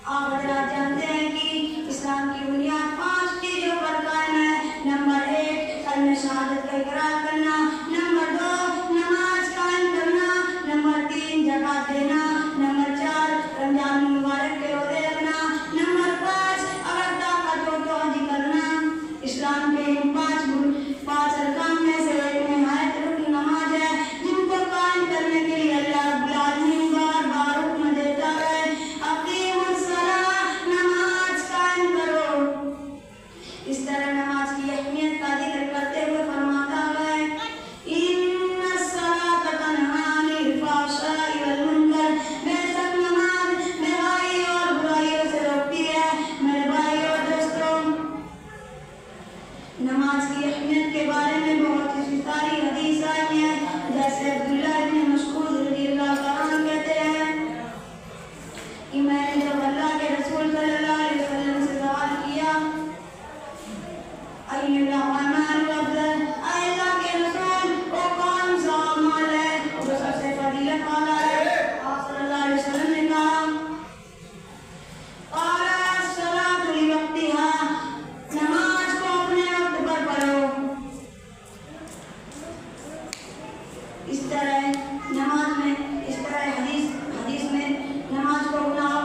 आप हजरात जानते हैं कि इस्लाम की बुनियाद 5 चीजों पर कायम है। नंबर 1 कलमे शहादत का इकरार करना, नंबर 2 नमाज कायम करना, नंबर 3 ज़कात देना, नंबर 4 रमजान मुबारक के रोज़े रखना, नंबर 5 अगर ताकत हो तो हज करना। इस्लाम के इन 5 अरकान में से एक निहायत रुकन नमाज है, जिनको कायम करने के लिए अल्लाह रब्बुल आलमीन बार बार हुक्म देता है, अक़ीमुस सलाह, नमाज कायम करो। इस तरह नमाज की अहमियत का जिक्र करते हुए फरमाता है, इन्नस सलात तन्हा अनिल फ़हशाइ वल मुनकर, बेशक नमाज बुराई और बुराइयों से रोकती है। मेरे भाइयों और दोस्तों, नमाज की अहमियत के बारे में बहुत सी सारी हदीस आई हैं। जैसे अब्दुल्लाह इब्न मस्ऊद रज़ियल्लाहु अन्हु कहते हैं कि मैंने जब अल्लाह के रसूल सल्लल्लाहु अलैहि वसल्लम से सवाल किया, अय्युल अमाल अफ़ज़ल, अल्लाह के रसूल वो कौन सा अमल है जो सबसे फजीलत वाला है? आप सल्लल्लाहु अलैहि वसल्लम ने कहा, सलातु लिवक्तिहा, नमाज को अपने वक्त पर पढ़ो। इस तरह हदीस में नमाज को गुनाह